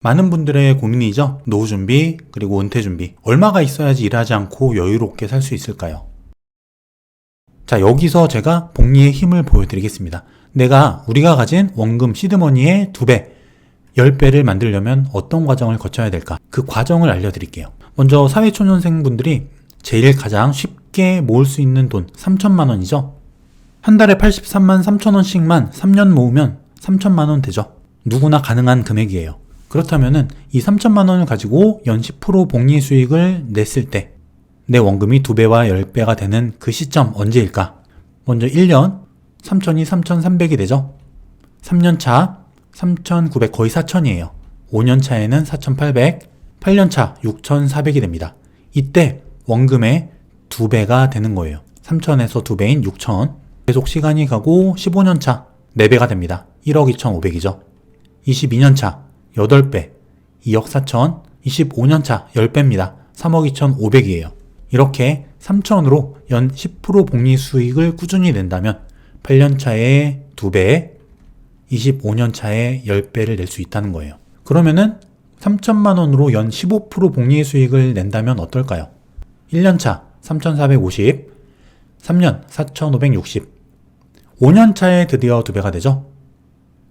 많은 분들의 고민이죠. 노후 준비, 그리고 은퇴 준비. 얼마가 있어야지 일하지 않고 여유롭게 살 수 있을까요? 자, 여기서 제가 복리의 힘을 보여드리겠습니다. 우리가 가진 원금 시드머니의 2배, 10배를 만들려면 어떤 과정을 거쳐야 될까? 그 과정을 알려드릴게요. 먼저 사회초년생분들이 제일 가장 쉽게 모을 수 있는 돈 3천만 원이죠. 한 달에 83만 3천 원씩만 3년 모으면 3천만 원 되죠. 누구나 가능한 금액이에요. 그렇다면은 이 3천만 원을 가지고 연 10% 복리 수익을 냈을 때 내 원금이 2배와 10배가 되는 그 시점 언제일까? 먼저 1년 3천이 3,300이 되죠. 3년 차 3,900 거의 4천이에요. 5년 차에는 4,800, 8년 차 6,400이 됩니다. 이때 원금의 2배가 되는 거예요. 3천에서 2배인 6천. 계속 시간이 가고 15년 차 4배가 됩니다. 1억 2,500이죠. 22년 차 8배, 2억 4천, 25년 차 10배입니다. 3억 2,500이에요. 이렇게 3천으로 연 10% 복리 수익을 꾸준히 낸다면 8년 차에 2배, 25년 차에 10배를 낼 수 있다는 거예요. 그러면은 3천만 원으로 연 15% 복리 수익을 낸다면 어떨까요? 1년 차 3,450, 3년 4,560, 5년 차에 드디어 2배가 되죠.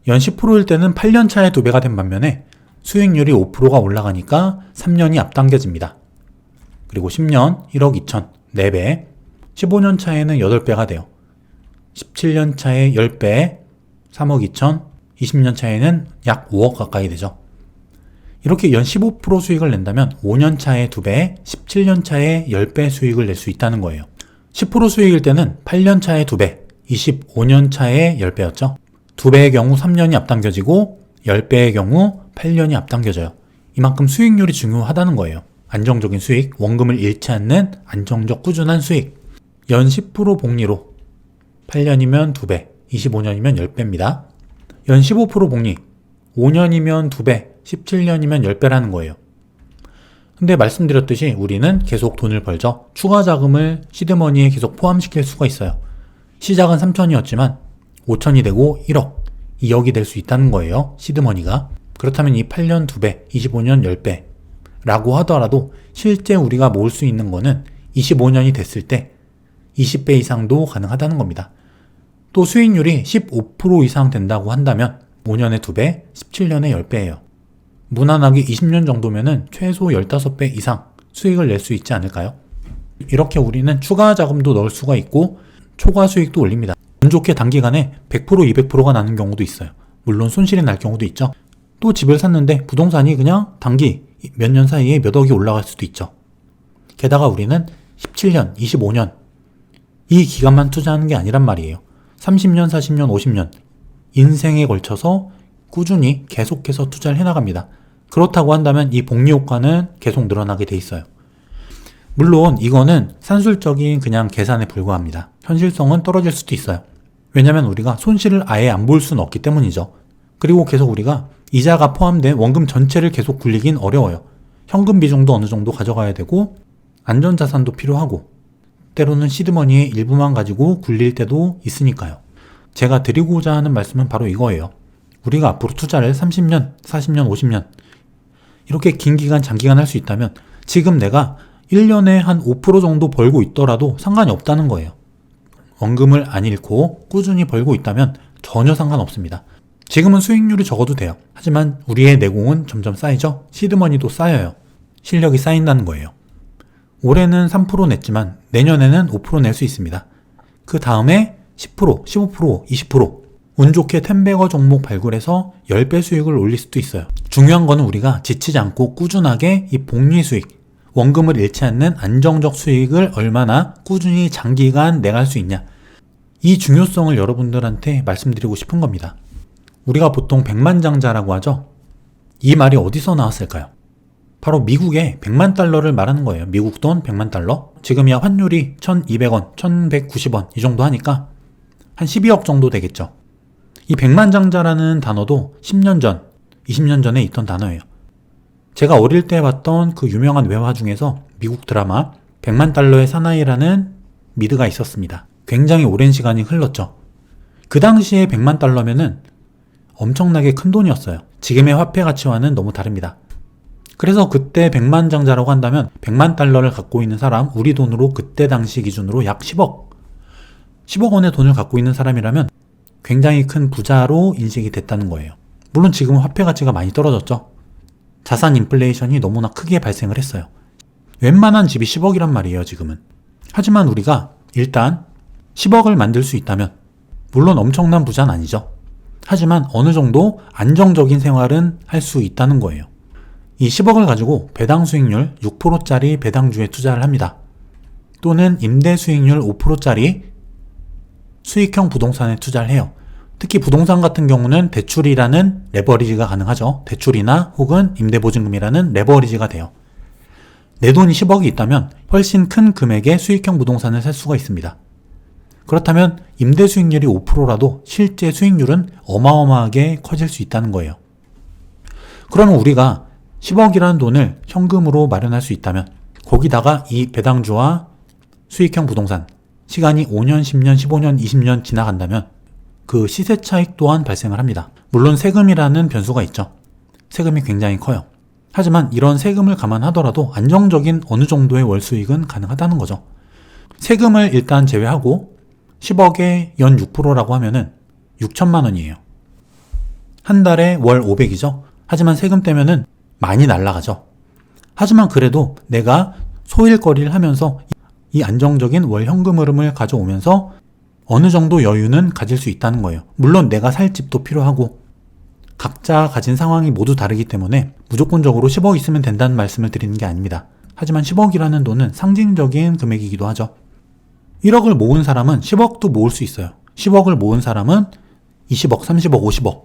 연 10%일 때는 8년 차에 2배가 된 반면에 수익률이 5%가 올라가니까 3년이 앞당겨집니다. 그리고 10년 1억 2천 4배, 15년 차에는 8배가 돼요. 17년 차에 10배 3억 2천, 20년 차에는 약 5억 가까이 되죠. 이렇게 연 15% 수익을 낸다면 5년 차에 2배, 17년 차에 10배 수익을 낼 수 있다는 거예요. 10% 수익일 때는 8년 차에 2배, 25년 차에 10배였죠. 2배의 경우 3년이 앞당겨지고 10배의 경우 8년이 앞당겨져요. 이만큼 수익률이 중요하다는 거예요. 안정적인 수익, 원금을 잃지 않는 안정적 꾸준한 수익. 연 10% 복리로 8년이면 2배, 25년이면 10배입니다. 연 15% 복리, 5년이면 2배, 17년이면 10배라는 거예요. 근데 말씀드렸듯이 우리는 계속 돈을 벌죠. 추가 자금을 시드머니에 계속 포함시킬 수가 있어요. 시작은 3천이었지만 5천이 되고 1억, 2억이 될 수 있다는 거예요. 시드머니가. 그렇다면 이 8년 2배, 25년 10배 라고 하더라도 실제 우리가 모을 수 있는 거는 25년이 됐을 때 20배 이상도 가능하다는 겁니다. 또 수익률이 15% 이상 된다고 한다면 5년에 2배, 17년에 10배예요. 무난하게 20년 정도면은 최소 15배 이상 수익을 낼 수 있지 않을까요? 이렇게 우리는 추가 자금도 넣을 수가 있고 초과 수익도 올립니다. 운 좋게 단기간에 100%, 200%가 나는 경우도 있어요. 물론 손실이 날 경우도 있죠. 또 집을 샀는데 부동산이 그냥 단기 몇 년 사이에 몇 억이 올라갈 수도 있죠. 게다가 우리는 17년, 25년 이 기간만 투자하는 게 아니란 말이에요. 30년, 40년, 50년 인생에 걸쳐서 꾸준히 계속해서 투자를 해나갑니다. 그렇다고 한다면 이 복리 효과는 계속 늘어나게 돼 있어요. 물론 이거는 산술적인 그냥 계산에 불과합니다. 현실성은 떨어질 수도 있어요. 왜냐면 우리가 손실을 아예 안 볼 수는 없기 때문이죠. 그리고 계속 우리가 이자가 포함된 원금 전체를 계속 굴리긴 어려워요. 현금 비중도 어느 정도 가져가야 되고 안전자산도 필요하고 때로는 시드머니의 일부만 가지고 굴릴 때도 있으니까요. 제가 드리고자 하는 말씀은 바로 이거예요. 우리가 앞으로 투자를 30년, 40년, 50년 이렇게 긴 기간, 장기간 할 수 있다면 지금 내가 1년에 한 5% 정도 벌고 있더라도 상관이 없다는 거예요. 원금을 안 잃고 꾸준히 벌고 있다면 전혀 상관없습니다. 지금은 수익률이 적어도 돼요. 하지만 우리의 내공은 점점 쌓이죠. 시드머니도 쌓여요. 실력이 쌓인다는 거예요. 올해는 3% 냈지만 내년에는 5% 낼 수 있습니다. 그 다음에 10%, 15%, 20% 운 좋게 텐베거 종목 발굴해서 10배 수익을 올릴 수도 있어요. 중요한 거는 우리가 지치지 않고 꾸준하게 이 복리 수익, 원금을 잃지 않는 안정적 수익을 얼마나 꾸준히 장기간 내갈 수 있냐. 이 중요성을 여러분들한테 말씀드리고 싶은 겁니다. 우리가 보통 백만장자라고 하죠. 이 말이 어디서 나왔을까요? 바로 미국의 100만 달러를 말하는 거예요. 미국 돈 100만 달러. 지금이야 환율이 1,200원, 1,190원 이 정도 하니까 한 12억 정도 되겠죠. 이 백만장자라는 단어도 10년 전, 20년 전에 있던 단어예요. 제가 어릴 때 봤던 그 유명한 외화 중에서 미국 드라마 100만 달러의 사나이라는 미드가 있었습니다. 굉장히 오랜 시간이 흘렀죠. 그 당시에 100만 달러면은 엄청나게 큰 돈이었어요. 지금의 화폐 가치와는 너무 다릅니다. 그래서 그때 100만 장자라고 한다면 100만 달러를 갖고 있는 사람, 우리 돈으로 그때 당시 기준으로 약 10억 원의 돈을 갖고 있는 사람이라면 굉장히 큰 부자로 인식이 됐다는 거예요. 물론 지금은 화폐 가치가 많이 떨어졌죠. 자산 인플레이션이 너무나 크게 발생을 했어요. 웬만한 집이 10억이란 말이에요, 지금은. 하지만 우리가 일단 10억을 만들 수 있다면, 물론 엄청난 부자는 아니죠. 하지만 어느 정도 안정적인 생활은 할 수 있다는 거예요. 이 10억을 가지고 배당 수익률 6%짜리 배당주에 투자를 합니다. 또는 임대 수익률 5%짜리 수익형 부동산에 투자를 해요. 특히 부동산 같은 경우는 대출이라는 레버리지가 가능하죠. 대출이나 혹은 임대보증금이라는 레버리지가 돼요. 내 돈이 10억이 있다면 훨씬 큰 금액의 수익형 부동산을 살 수가 있습니다. 그렇다면 임대 수익률이 5%라도 실제 수익률은 어마어마하게 커질 수 있다는 거예요. 그러면 우리가 10억이라는 돈을 현금으로 마련할 수 있다면 거기다가 이 배당주와 수익형 부동산 시간이 5년, 10년, 15년, 20년 지나간다면 그 시세 차익 또한 발생을 합니다. 물론 세금이라는 변수가 있죠. 세금이 굉장히 커요. 하지만 이런 세금을 감안하더라도 안정적인 어느 정도의 월 수익은 가능하다는 거죠. 세금을 일단 제외하고 10억에 연 6%라고 하면은 6천만 원이에요. 한 달에 월 500이죠. 하지만 세금 떼면은 많이 날아가죠. 하지만 그래도 내가 소일거리를 하면서 이 안정적인 월 현금 흐름을 가져오면서 어느 정도 여유는 가질 수 있다는 거예요. 물론 내가 살 집도 필요하고 각자 가진 상황이 모두 다르기 때문에 무조건적으로 10억 있으면 된다는 말씀을 드리는 게 아닙니다. 하지만 10억이라는 돈은 상징적인 금액이기도 하죠. 1억을 모은 사람은 10억도 모을 수 있어요. 10억을 모은 사람은 20억, 30억, 50억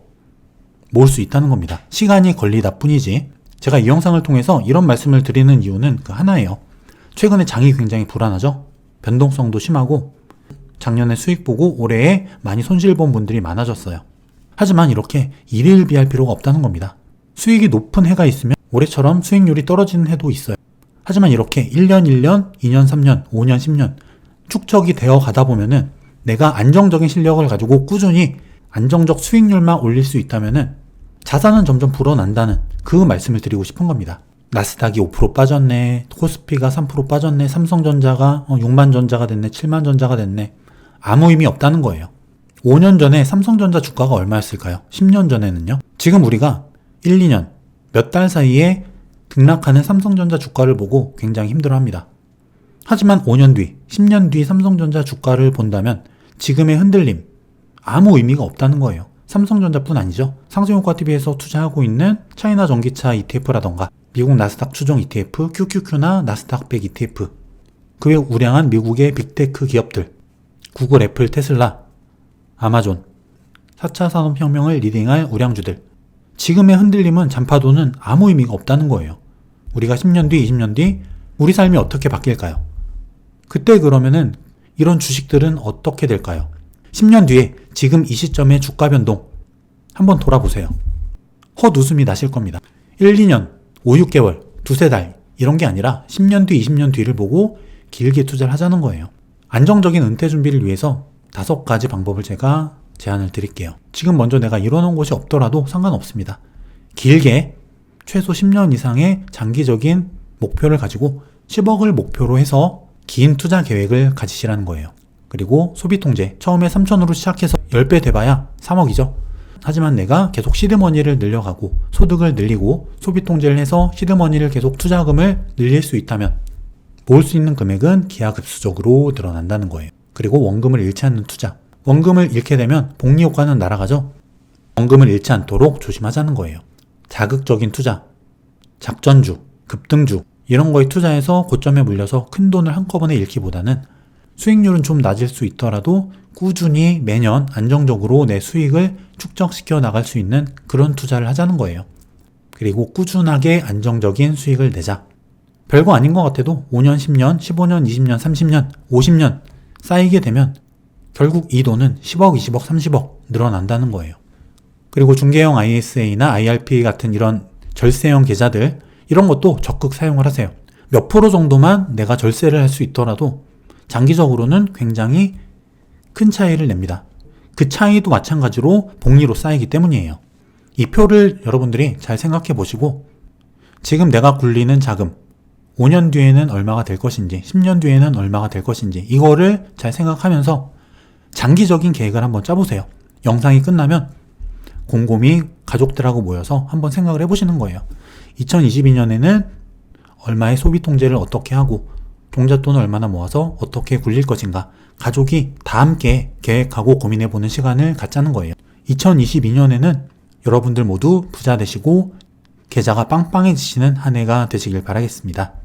모을 수 있다는 겁니다. 시간이 걸리다 뿐이지. 제가 이 영상을 통해서 이런 말씀을 드리는 이유는 그 하나예요. 최근에 장이 굉장히 불안하죠. 변동성도 심하고 작년에 수익 보고 올해에 많이 손실 본 분들이 많아졌어요. 하지만 이렇게 일일비할 필요가 없다는 겁니다. 수익이 높은 해가 있으면 올해처럼 수익률이 떨어지는 해도 있어요. 하지만 이렇게 1년, 1년, 2년, 3년, 5년, 10년 축적이 되어 가다 보면은 내가 안정적인 실력을 가지고 꾸준히 안정적 수익률만 올릴 수 있다면은 자산은 점점 불어난다는 그 말씀을 드리고 싶은 겁니다. 나스닥이 5% 빠졌네, 코스피가 3% 빠졌네, 삼성전자가 6만 전자가 됐네, 7만 전자가 됐네. 아무 의미 없다는 거예요. 5년 전에 삼성전자 주가가 얼마였을까요? 10년 전에는요? 지금 우리가 1, 2년, 몇 달 사이에 등락하는 삼성전자 주가를 보고 굉장히 힘들어합니다. 하지만 5년 뒤, 10년 뒤 삼성전자 주가를 본다면 지금의 흔들림, 아무 의미가 없다는 거예요. 삼성전자뿐 아니죠. 상승효과TV에서 투자하고 있는 차이나 전기차 ETF라던가 미국 나스닥 추종 ETF, QQQ나 나스닥 100 ETF, 그 외 우량한 미국의 빅테크 기업들, 구글, 애플, 테슬라, 아마존, 4차 산업혁명을 리딩할 우량주들. 지금의 흔들림은 잔파도는 아무 의미가 없다는 거예요. 우리가 10년 뒤, 20년 뒤 우리 삶이 어떻게 바뀔까요? 그때 그러면은 이런 주식들은 어떻게 될까요? 10년 뒤에 지금 이 시점의 주가 변동 한번 돌아보세요. 헛웃음이 나실 겁니다. 1, 2년, 5, 6개월, 두세 달 이런 게 아니라 10년 뒤, 20년 뒤를 보고 길게 투자를 하자는 거예요. 안정적인 은퇴 준비를 위해서 5가지 방법을 제가 제안을 드릴게요. 지금 먼저 내가 이뤄놓은 곳이 없더라도 상관없습니다. 길게 최소 10년 이상의 장기적인 목표를 가지고 10억을 목표로 해서 긴 투자 계획을 가지시라는 거예요. 그리고 소비 통제, 처음에 3천으로 시작해서 10배 돼봐야 3억이죠. 하지만 내가 계속 시드머니를 늘려가고 소득을 늘리고 소비 통제를 해서 시드머니를 계속 투자금을 늘릴 수 있다면 모을 수 있는 금액은 기하급수적으로 늘어난다는 거예요. 그리고 원금을 잃지 않는 투자. 원금을 잃게 되면 복리 효과는 날아가죠. 원금을 잃지 않도록 조심하자는 거예요. 자극적인 투자, 작전주, 급등주 이런 거에 투자해서 고점에 물려서 큰 돈을 한꺼번에 잃기보다는 수익률은 좀 낮을 수 있더라도 꾸준히 매년 안정적으로 내 수익을 축적시켜 나갈 수 있는 그런 투자를 하자는 거예요. 그리고 꾸준하게 안정적인 수익을 내자. 별거 아닌 것 같아도 5년, 10년, 15년, 20년, 30년, 50년 쌓이게 되면 결국 이 돈은 10억, 20억, 30억 늘어난다는 거예요. 그리고 중개형 ISA나 IRP 같은 이런 절세형 계좌들 이런 것도 적극 사용을 하세요. 몇 프로 정도만 내가 절세를 할 수 있더라도 장기적으로는 굉장히 큰 차이를 냅니다. 그 차이도 마찬가지로 복리로 쌓이기 때문이에요. 이 표를 여러분들이 잘 생각해 보시고 지금 내가 굴리는 자금 5년 뒤에는 얼마가 될 것인지 10년 뒤에는 얼마가 될 것인지 이거를 잘 생각하면서 장기적인 계획을 한번 짜보세요. 영상이 끝나면 곰곰이 가족들하고 모여서 한번 생각을 해보시는 거예요. 2022년에는 얼마의 소비 통제를 어떻게 하고 종잣돈을 얼마나 모아서 어떻게 굴릴 것인가 가족이 다 함께 계획하고 고민해보는 시간을 갖자는 거예요. 2022년에는 여러분들 모두 부자 되시고 계좌가 빵빵해지시는 한 해가 되시길 바라겠습니다.